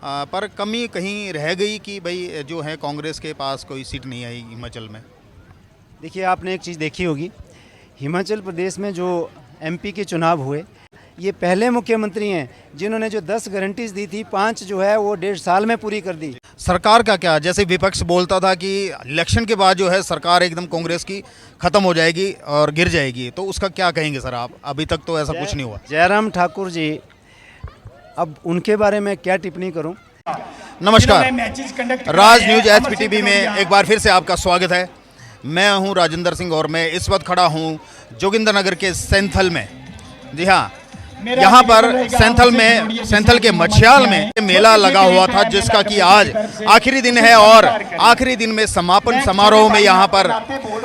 पर कमी कहीं रह गई कि भाई जो है कांग्रेस के पास कोई सीट नहीं आई हिमाचल में। देखिए, आपने एक चीज़ देखी होगी, हिमाचल प्रदेश में जो एमपी के चुनाव हुए, ये पहले मुख्यमंत्री हैं जिन्होंने जो 10 गारंटीज दी थी, 5 जो है वो 1.5 साल में पूरी कर दी। सरकार का क्या, जैसे विपक्ष बोलता था कि इलेक्शन के बाद जो है सरकार एकदम कांग्रेस की खत्म हो जाएगी और गिर जाएगी, तो उसका क्या कहेंगे सर आप? अभी तक तो ऐसा कुछ नहीं हुआ। जयराम ठाकुर जी, अब उनके बारे में क्या टिप्पणी करूं। नमस्कार, राज न्यूज HPTV में एक बार फिर से आपका स्वागत है। मैं हूं राजेंद्र सिंह और मैं इस वक्त खड़ा हूं जोगिंद्रनगर के सैंथल में। जी हाँ, यहाँ पर सैंथल के मछियाल में मेला लगा हुआ था, जिसका कि आज आखिरी दिन है और आखिरी दिन में समापन समारोह में यहाँ पर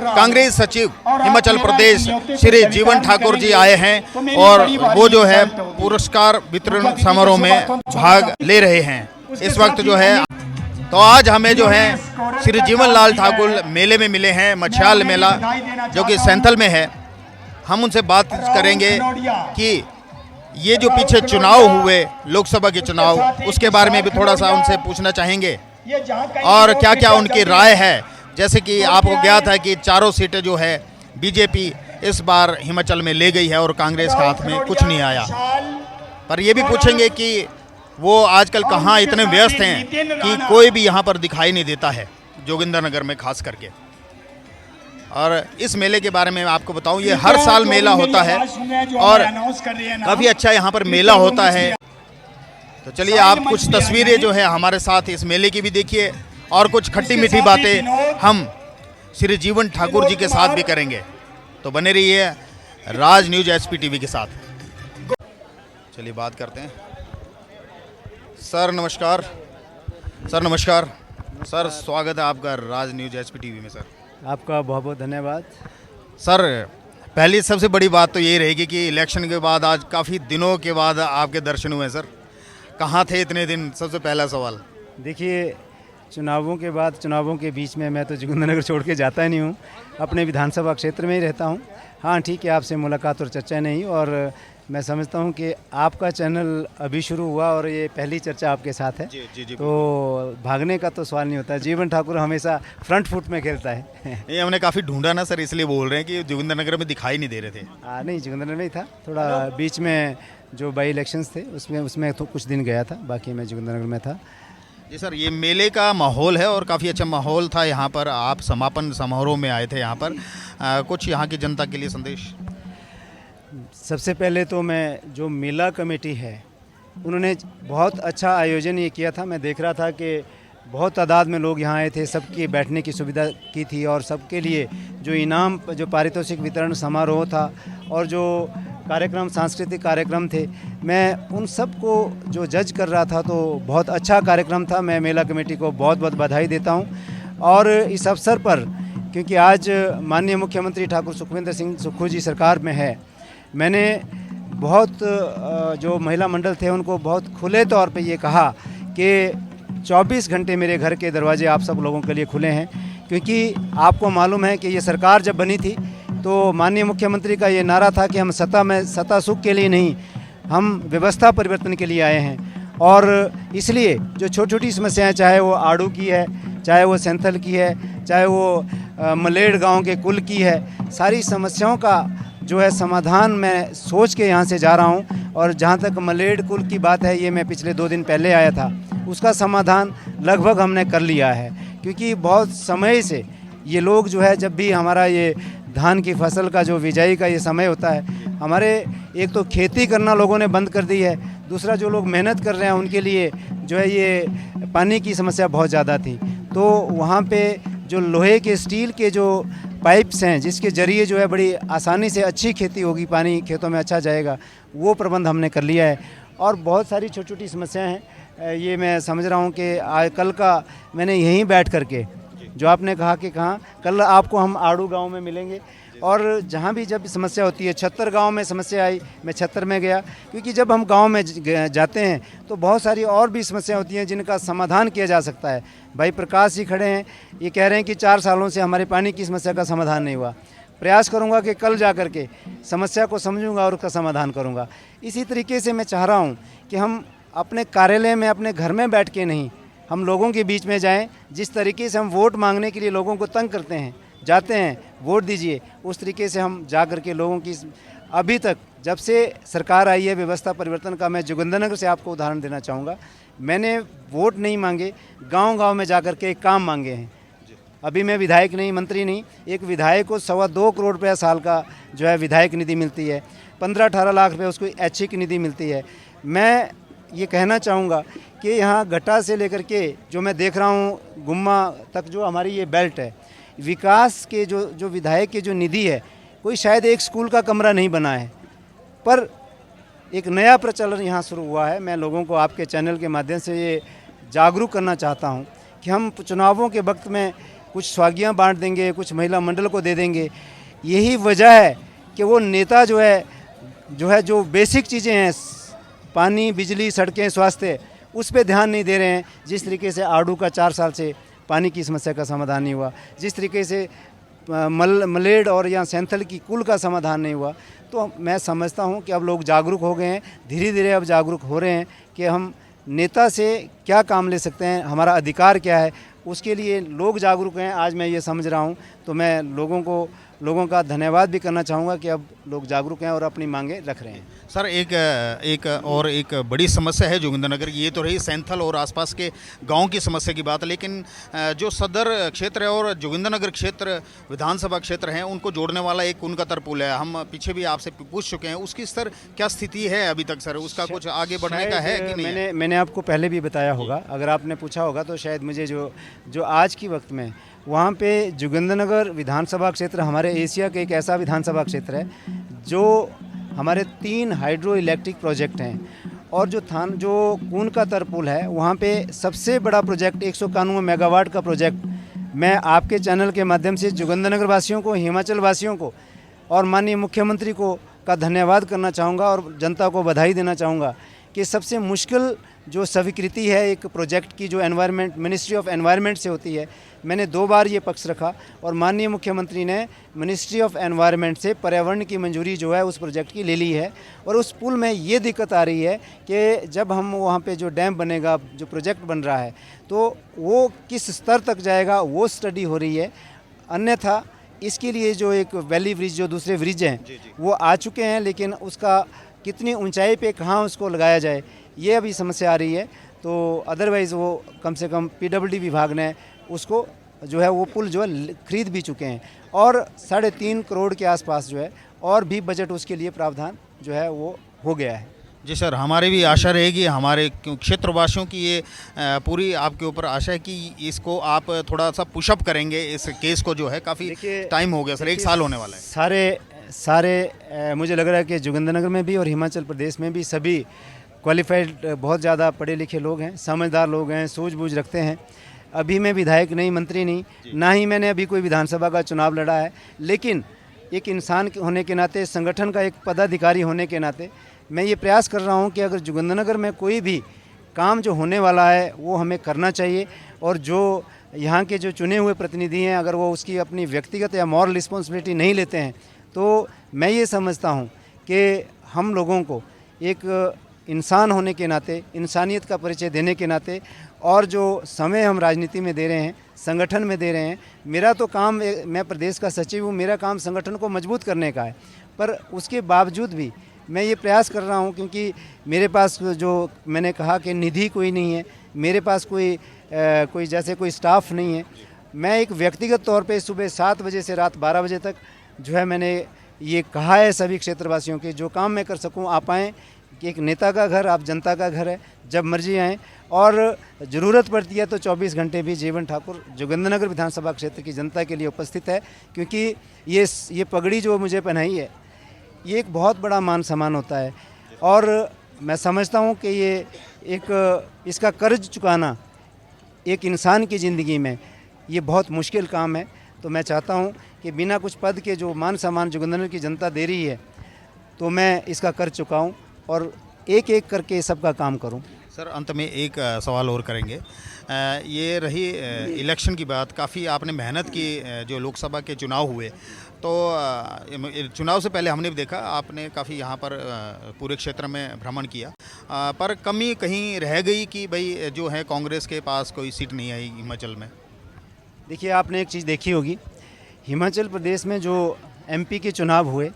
कांग्रेस सचिव हिमाचल प्रदेश श्री जीवन ठाकुर जी आए हैं और वो जो है पुरस्कार वितरण समारोह में भाग ले रहे हैं इस वक्त जो है। तो आज हमें जो है श्री जीवन लाल ठाकुर मेले में मिले हैं, मछियाल मेला जो कि सैंथल में है। हम उनसे बात करेंगे कि ये जो पीछे चुनाव हुए, लोकसभा के चुनाव, उसके बारे में भी थोड़ा सा उनसे पूछना चाहेंगे और क्या क्या उनकी राय है। जैसे कि आपको ज्ञात है कि चारों सीटें जो है बीजेपी इस बार हिमाचल में ले गई है और कांग्रेस के हाथ में कुछ नहीं आया। पर ये भी पूछेंगे कि वो आजकल कहाँ इतने व्यस्त हैं कि कोई भी यहाँ पर दिखाई नहीं देता है, जोगिंद्रनगर में खास करके। और इस मेले के बारे में आपको बताऊं, ये हर साल मेला होता है और काफ़ी अच्छा यहाँ पर मेला होता है। तो चलिए आप कुछ तस्वीरें जो है हमारे साथ इस मेले की भी देखिए और कुछ खट्टी मीठी बातें हम श्री जीवन ठाकुर जी के साथ भी करेंगे। तो बने रहिए राज न्यूज HPTV के साथ। चलिए बात करते हैं। सर नमस्कार। सर नमस्कार। सर स्वागत है आपका राज न्यूज HPTV में। सर आपका बहुत बहुत धन्यवाद। सर पहली सबसे बड़ी बात तो यही रहेगी कि इलेक्शन के बाद आज काफ़ी दिनों के बाद आपके दर्शन हुए। सर कहाँ थे इतने दिन? सबसे पहला सवाल। देखिए, चुनावों के बाद, चुनावों के बीच में मैं तो जोगिंद्रनगर छोड़ के जाता ही नहीं हूँ, अपने विधानसभा क्षेत्र में ही रहता हूँ। हाँ ठीक है, आपसे मुलाकात और चर्चा नहीं, और मैं समझता हूँ कि आपका चैनल अभी शुरू हुआ और ये पहली चर्चा आपके साथ है। जी, तो भागने का तो सवाल नहीं होता। जीवन ठाकुर हमेशा फ्रंट फुट में खेलता है। ये हमने काफ़ी ढूंढा ना सर, इसलिए बोल रहे हैं कि जोगिंद्रनगर में दिखाई नहीं दे रहे थे। नहीं, जोगिंद्रनगर में ही था, थोड़ा बीच में जो बाई इलेक्शंस थे उसमें तो कुछ दिन गया था, बाकी मैं जोगिंद्रनगर में था। जी सर, ये मेले का माहौल है और काफ़ी अच्छा माहौल था यहाँ पर। आप समापन समारोह में आए थे यहाँ पर, कुछ यहाँ की जनता के लिए संदेश? सबसे पहले तो मैं, जो मेला कमेटी है उन्होंने बहुत अच्छा आयोजन ये किया था। मैं देख रहा था कि बहुत तादाद में लोग यहाँ आए थे, सबकी बैठने की सुविधा की थी और सबके लिए जो इनाम, जो पारितोषिक वितरण समारोह था और जो कार्यक्रम, सांस्कृतिक कार्यक्रम थे, मैं उन सब को जो जज कर रहा था, तो बहुत अच्छा कार्यक्रम था। मैं मेला कमेटी को बहुत बहुत बधाई देता हूँ। और इस अवसर पर, क्योंकि आज माननीय मुख्यमंत्री ठाकुर सुखविंदर सिंह सुक्खू जी सरकार में है, मैंने बहुत जो महिला मंडल थे उनको बहुत खुले तौर पे ये कहा कि 24 घंटे मेरे घर के दरवाजे आप सब लोगों के लिए खुले हैं। क्योंकि आपको मालूम है कि ये सरकार जब बनी थी तो माननीय मुख्यमंत्री का ये नारा था कि हम सत्ता सुख के लिए नहीं, हम व्यवस्था परिवर्तन के लिए आए हैं। और इसलिए जो छोटी छोटी समस्याएं, चाहे वो आड़ू की है, चाहे वो सैंथल की है, चाहे वो मलेड़ गांव के कुल की है, सारी समस्याओं का जो है समाधान मैं सोच के यहाँ से जा रहा हूँ। और जहाँ तक मलेड़ कुल की बात है, ये मैं पिछले 2 दिन पहले आया था, उसका समाधान लगभग हमने कर लिया है। क्योंकि बहुत समय से ये लोग जो है, जब भी हमारा ये धान की फसल का जो बिजाई का ये समय होता है, हमारे एक तो खेती करना लोगों ने बंद कर दी है, दूसरा जो लोग मेहनत कर रहे हैं उनके लिए जो है ये पानी की समस्या बहुत ज़्यादा थी। तो वहाँ पे जो लोहे के, स्टील के जो पाइप्स हैं, जिसके ज़रिए जो है बड़ी आसानी से अच्छी खेती होगी, पानी खेतों में अच्छा जाएगा, वो प्रबंध हमने कर लिया है। और बहुत सारी छोटी छोटी समस्याएं हैं, ये मैं समझ रहा हूँ कि आज कल का मैंने यहीं बैठ करके, जो आपने कहा कि कहाँ, कल आपको हम आड़ू गांव में मिलेंगे। और जहाँ भी जब समस्या होती है, छत्तर गांव में समस्या आई, मैं छत्तर में गया, क्योंकि जब हम गांव में जाते हैं तो बहुत सारी और भी समस्या होती हैं जिनका समाधान किया जा सकता है। भाई प्रकाश जी खड़े हैं, ये कह रहे हैं कि 4 सालों से हमारे पानी की समस्या का समाधान नहीं हुआ। प्रयास करूंगा कि कल जा कर के समस्या को समझूंगा और उसका समाधान करूंगा। इसी तरीके से मैं चाह रहा हूं कि हम अपने कार्यालय में, अपने घर में बैठ के नहीं, हम लोगों के बीच में जाएं। जिस तरीके से हम वोट मांगने के लिए लोगों को तंग करते हैं, जाते हैं वोट दीजिए, उस तरीके से हम जा कर के लोगों की, अभी तक जब से सरकार आई है व्यवस्था परिवर्तन का, मैं जोगिंद्रनगर से आपको उदाहरण देना चाहूँगा, मैंने वोट नहीं मांगे, गांव-गांव में जा कर के काम मांगे हैं। अभी मैं विधायक नहीं, मंत्री नहीं, एक विधायक को 2.25 करोड़ रुपया साल का जो है विधायक निधि मिलती है, 15-18 लाख रुपये उसको ऐच्छिक निधि मिलती है। मैं ये कहना चाहूँगा कि यहाँ गट्टा से लेकर के जो मैं देख रहा हूँ गुम्मा तक जो हमारी ये बेल्ट है, विकास के जो विधायक की जो निधि है, कोई शायद एक स्कूल का कमरा नहीं बना है, पर एक नया प्रचलन यहाँ शुरू हुआ है। मैं लोगों को आपके चैनल के माध्यम से ये जागरूक करना चाहता हूँ कि हम चुनावों के वक्त में कुछ स्वागियाँ बांट देंगे, कुछ महिला मंडल को दे देंगे। यही वजह है कि वो नेता जो बेसिक चीज़ें हैं, पानी, बिजली, सड़कें, स्वास्थ्य, उस पे ध्यान नहीं दे रहे हैं। जिस तरीके से आड़ू का 4 साल से पानी की समस्या का समाधान नहीं हुआ, जिस तरीके से मलेड और यहाँ सैंथल की कुल का समाधान नहीं हुआ, तो मैं समझता हूँ कि अब लोग जागरूक हो गए हैं, धीरे धीरे अब जागरूक हो रहे हैं कि हम नेता से क्या काम ले सकते हैं, हमारा अधिकार क्या है, उसके लिए लोग जागरूक हैं। आज मैं ये समझ रहा हूँ, तो मैं लोगों का धन्यवाद भी करना चाहूँगा कि अब लोग जागरूक हैं और अपनी मांगें रख रहे हैं। सर, एक बड़ी समस्या है जोगिंद्रनगर की, ये तो रही सैंथल और आसपास के गांव की समस्या की बात, लेकिन जो सदर क्षेत्र है और जोगिंद्रनगर क्षेत्र विधानसभा क्षेत्र हैं, उनको जोड़ने वाला एक उनका पुल है। हम पीछे भी आपसे पूछ चुके हैं, उसकी सर क्या स्थिति है अभी तक सर? उसका कुछ आगे बढ़ने का है कि नहीं? मैंने आपको पहले भी बताया होगा, अगर आपने पूछा होगा तो शायद मुझे जो आज की वक्त में वहाँ पे जोगिंद्रनगर विधानसभा क्षेत्र हमारे एशिया के एक ऐसा विधानसभा क्षेत्र है जो हमारे 3 हाइड्रो इलेक्ट्रिक प्रोजेक्ट हैं, और जो कून का तरपुल है वहाँ पे सबसे बड़ा प्रोजेक्ट 191 मेगावाट का प्रोजेक्ट मैं आपके चैनल के माध्यम से जोगिंद्रनगर वासियों को, हिमाचल वासियों को और माननीय मुख्यमंत्री को का धन्यवाद करना चाहूँगा और जनता को बधाई देना चाहूँगा कि सबसे मुश्किल जो स्वीकृति है एक प्रोजेक्ट की, जो मिनिस्ट्री ऑफ एनवायरनमेंट से होती है, मैंने 2 बार ये पक्ष रखा और माननीय मुख्यमंत्री ने मिनिस्ट्री ऑफ एनवायरनमेंट से पर्यावरण की मंजूरी जो है उस प्रोजेक्ट की ले ली है। और उस पुल में ये दिक्कत आ रही है कि जब हम वहाँ पे जो डैम बनेगा, जो प्रोजेक्ट बन रहा है, तो वो किस स्तर तक जाएगा वो स्टडी हो रही है। अन्यथा इसके लिए जो एक वैली ब्रिज, जो दूसरे ब्रिज हैं वो आ चुके हैं, लेकिन उसका कितनी ऊंचाई पे कहाँ उसको लगाया जाए, ये अभी समस्या आ रही है। तो अदरवाइज़ वो कम से कम पीडब्ल्यूडी विभाग ने उसको जो है वो पुल जो है खरीद भी चुके हैं, और 3.5 करोड़ के आसपास जो है और भी बजट उसके लिए प्रावधान जो है वो हो गया है। जी सर, हमारी भी आशा रहेगी, हमारे क्षेत्रवासियों की ये पूरी आपके ऊपर आशा है कि इसको आप थोड़ा सा पुशअप करेंगे इस केस को, जो है काफ़ी टाइम हो गया सर, 1 साल होने वाला है। सारे मुझे लग रहा है कि जोगिंद्रनगर में भी और हिमाचल प्रदेश में भी सभी क्वालिफाइड, बहुत ज़्यादा पढ़े लिखे लोग हैं, समझदार लोग हैं, सूझबूझ रखते हैं। अभी मैं विधायक नहीं, मंत्री नहीं, ना ही मैंने अभी कोई विधानसभा का चुनाव लड़ा है, लेकिन एक इंसान होने के नाते, संगठन का एक पदाधिकारी होने के नाते मैं ये प्रयास कर रहा हूँ कि अगर जोगिंद्रनगर में कोई भी काम जो होने वाला है वो हमें करना चाहिए, और जो यहाँ के जो चुने हुए प्रतिनिधि हैं अगर वो उसकी अपनी व्यक्तिगत या मॉरल रिस्पॉन्सिबिलिटी नहीं लेते हैं, तो मैं ये समझता हूँ कि हम लोगों को एक इंसान होने के नाते, इंसानियत का परिचय देने के नाते, और जो समय हम राजनीति में दे रहे हैं, संगठन में दे रहे हैं, मेरा तो काम, मैं प्रदेश का सचिव हूँ, मेरा काम संगठन को मजबूत करने का है, पर उसके बावजूद भी मैं ये प्रयास कर रहा हूँ, क्योंकि मेरे पास जो मैंने कहा कि निधि कोई नहीं है, मेरे पास कोई जैसे कोई स्टाफ नहीं है। मैं एक व्यक्तिगत तौर पे सुबह 7 बजे से रात 12 बजे तक जो है मैंने ये कहा है सभी क्षेत्रवासियों के, जो काम मैं कर सकूँ आप आएँ, कि एक नेता का घर आप जनता का घर है, जब मर्जी आएँ, और ज़रूरत पड़ती है तो 24 घंटे भी जीवन ठाकुर जोगिंद्रनगर विधानसभा क्षेत्र की जनता के लिए उपस्थित है। क्योंकि ये पगड़ी जो मुझे पहनाई है, ये एक बहुत बड़ा मान सम्मान होता है, और मैं समझता हूँ कि ये इसका कर्ज चुकाना एक इंसान की ज़िंदगी में ये बहुत मुश्किल काम है। तो मैं चाहता हूँ कि बिना कुछ पद के जो मान सम्मान जोगिंद्रनगर की जनता दे रही है, तो मैं इसका कर्ज चुकाऊँ और एक एक करके सबका काम करूं। सर अंत में एक सवाल और करेंगे। ये रही इलेक्शन की बात, काफ़ी आपने मेहनत की। जो लोकसभा के चुनाव हुए तो चुनाव से पहले हमने भी देखा आपने काफ़ी यहाँ पर पूरे क्षेत्र में भ्रमण किया, पर कमी कहीं रह गई कि भाई जो है कांग्रेस के पास कोई सीट नहीं आई हिमाचल में। देखिए, आपने एक चीज़ देखी होगी, हिमाचल प्रदेश में जो एमपी के चुनाव हुए,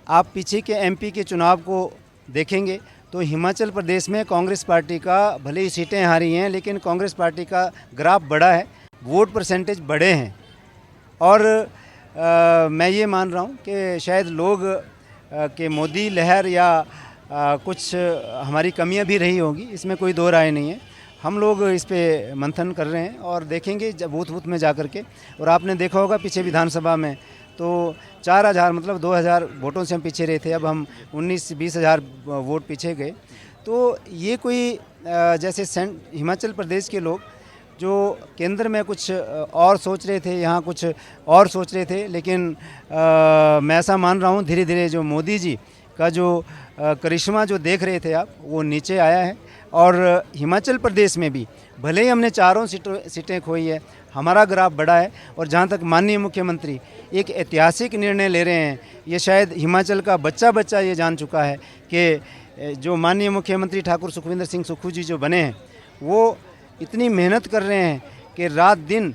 आप पीछे के एमपी के चुनाव को देखेंगे तो हिमाचल प्रदेश में कांग्रेस पार्टी का भले ही सीटें हारी हैं, लेकिन कांग्रेस पार्टी का ग्राफ बड़ा है, वोट परसेंटेज बड़े हैं। और मैं ये मान रहा हूँ कि शायद लोग के मोदी लहर या कुछ हमारी कमियाँ भी रही होगी, इसमें कोई दो राय नहीं है। हम लोग इस पे मंथन कर रहे हैं और देखेंगे जब बूथ बूथ में जा कर के। और आपने देखा होगा पीछे विधानसभा में तो 4000 मतलब 2000 वोटों से हम पीछे रहे थे, अब हम 19-20 हज़ार वोट पीछे गए। तो ये कोई जैसे हिमाचल प्रदेश के लोग जो केंद्र में कुछ और सोच रहे थे, यहाँ कुछ और सोच रहे थे, लेकिन मैं ऐसा मान रहा हूँ धीरे धीरे जो मोदी जी का जो करिश्मा जो देख रहे थे आप, वो नीचे आया है। और हिमाचल प्रदेश में भी भले ही हमने चारों सीटें खोई है, हमारा ग्राफ बड़ा है। और जहाँ तक माननीय मुख्यमंत्री एक ऐतिहासिक निर्णय ले रहे हैं, ये शायद हिमाचल का बच्चा ये जान चुका है कि जो माननीय मुख्यमंत्री ठाकुर सुखविंदर सिंह सुक्खू जी जो बने हैं, वो इतनी मेहनत कर रहे हैं कि रात दिन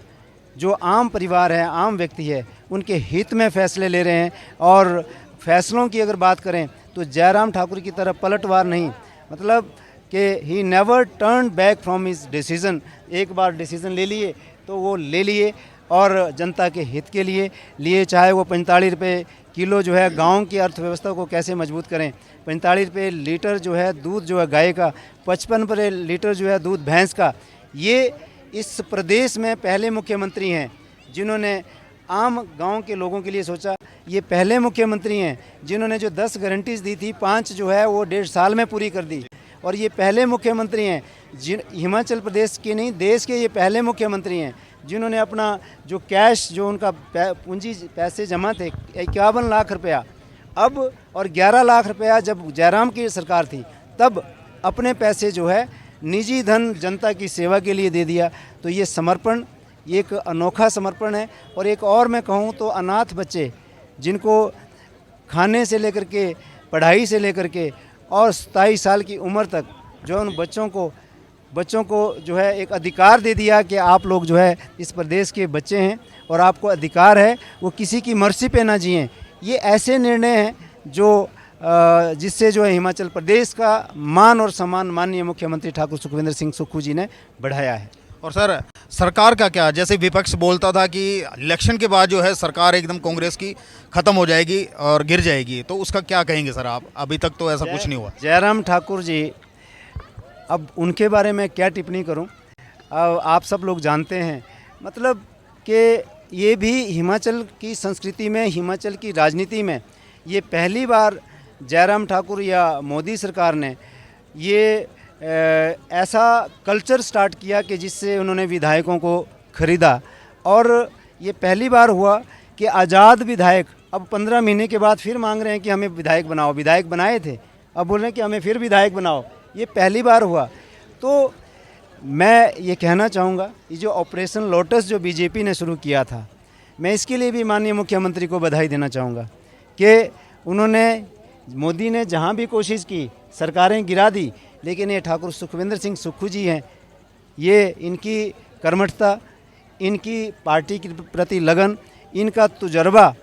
जो आम परिवार है, आम व्यक्ति है, उनके हित में फैसले ले रहे हैं। और फैसलों की अगर बात करें तो जयराम ठाकुर की तरफ पलटवार नहीं, मतलब कि he never turn back from his decision. एक बार डिसीज़न ले लिए तो वो ले लिए और जनता के हित के लिए चाहे वो 45 रुपये किलो जो है गांव की अर्थव्यवस्था को कैसे मजबूत करें, 45 रुपये लीटर जो है दूध जो है गाय का, 55 रुपये लीटर जो है दूध भैंस का। ये इस प्रदेश में पहले मुख्यमंत्री हैं जिन्होंने आम गांव के लोगों के लिए सोचा। ये पहले मुख्यमंत्री हैं जिन्होंने जो 10 गारंटीज़ दी थी, 5 जो है वो 1.5 साल में पूरी कर दी। और ये पहले मुख्यमंत्री हैं जिन हिमाचल प्रदेश के नहीं, देश के ये पहले मुख्यमंत्री हैं जिन्होंने अपना जो कैश जो उनका पूंजी पैसे जमा थे 51 लाख रुपया, अब और 11 लाख रुपया जब जयराम की सरकार थी तब अपने पैसे जो है निजी धन जनता की सेवा के लिए दे दिया। तो ये समर्पण, ये एक अनोखा समर्पण है। और एक और मैं कहूँ तो अनाथ बच्चे जिनको खाने से लेकर के, पढ़ाई से लेकर के और 27 साल की उम्र तक जो उन बच्चों को जो है एक अधिकार दे दिया कि आप लोग जो है इस प्रदेश के बच्चे हैं और आपको अधिकार है वो किसी की मर्जी पे ना जिएं। ये ऐसे निर्णय हैं जो जिससे जो है हिमाचल प्रदेश का मान और सम्मान माननीय मुख्यमंत्री ठाकुर सुखविंदर सिंह सुक्खू जी ने बढ़ाया है। और सर सरकार का क्या, जैसे विपक्ष बोलता था कि इलेक्शन के बाद जो है सरकार एकदम कांग्रेस की ख़त्म हो जाएगी और गिर जाएगी, तो उसका क्या कहेंगे सर आप? अभी तक तो ऐसा कुछ नहीं हुआ। जयराम ठाकुर जी, अब उनके बारे में क्या टिप्पणी करूं, अब आप सब लोग जानते हैं, मतलब कि ये भी हिमाचल की संस्कृति में, हिमाचल की राजनीति में ये पहली बार जयराम ठाकुर या मोदी सरकार ने ये ऐसा कल्चर स्टार्ट किया कि जिससे उन्होंने विधायकों को खरीदा। और ये पहली बार हुआ कि आज़ाद विधायक अब 15 महीने के बाद फिर मांग रहे हैं कि हमें विधायक बनाओ। विधायक बनाए थे, अब बोल रहे हैं कि हमें फिर विधायक बनाओ। ये पहली बार हुआ। तो मैं ये कहना चाहूँगा, ये जो ऑपरेशन लोटस जो बीजेपी ने शुरू किया था, मैं इसके लिए भी माननीय मुख्यमंत्री को बधाई देना चाहूँगा कि उन्होंने, मोदी ने जहाँ भी कोशिश की सरकारें गिरा दी, लेकिन ये ठाकुर सुखविंदर सिंह सुक्खू जी हैं, ये इनकी कर्मठता, इनकी पार्टी के प्रति लगन, इनका तजुर्बा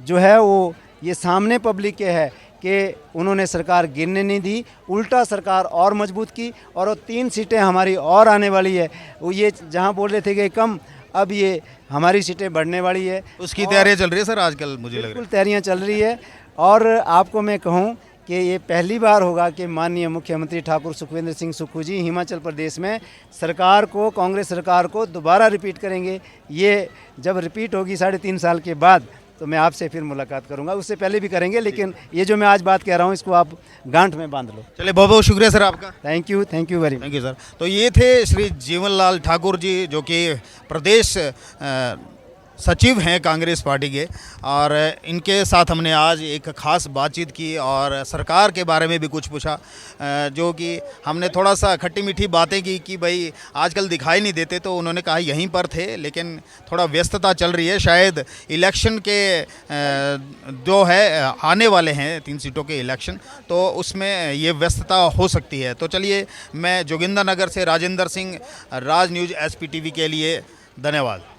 जो है वो ये सामने पब्लिक के है कि उन्होंने सरकार गिरने नहीं दी, उल्टा सरकार और मजबूत की। और वो 3 सीटें हमारी और आने वाली है। वो ये जहाँ बोल रहे थे कि कम, अब ये हमारी सीटें बढ़ने वाली है। उसकी तैयारियाँ चल रही है सर आजकल, मुझे लग रहा है बिल्कुल तैयारियाँ चल रही है। और आपको मैं कहूँ कि ये पहली बार होगा कि माननीय मुख्यमंत्री ठाकुर सुखविंदर सिंह सुक्खू जी हिमाचल प्रदेश में सरकार को, कांग्रेस सरकार को दोबारा रिपीट करेंगे। ये जब रिपीट होगी 3.5 साल के बाद तो मैं आपसे फिर मुलाकात करूंगा, उससे पहले भी करेंगे, लेकिन ये जो मैं आज बात कह रहा हूँ इसको आप गांठ में बांध लो। चलिए, बहुत बहुत शुक्रिया सर आपका। Thank you very much. Thank you sir. तो ये थे श्री जीवन लाल ठाकुर जी, जो कि प्रदेश सचिव हैं कांग्रेस पार्टी के, और इनके साथ हमने आज एक ख़ास बातचीत की और सरकार के बारे में भी कुछ पूछा, जो कि हमने थोड़ा सा खट्टी मीठी बातें की कि भाई आजकल दिखाई नहीं देते, तो उन्होंने कहा यहीं पर थे, लेकिन थोड़ा व्यस्तता चल रही है, शायद इलेक्शन के जो है आने वाले हैं 3 सीटों के इलेक्शन, तो उसमें ये व्यस्तता हो सकती है। तो चलिए, मैं जोगिंदर नगर से राजेंद्र सिंह, राज न्यूज़ SPTV के लिए, धन्यवाद।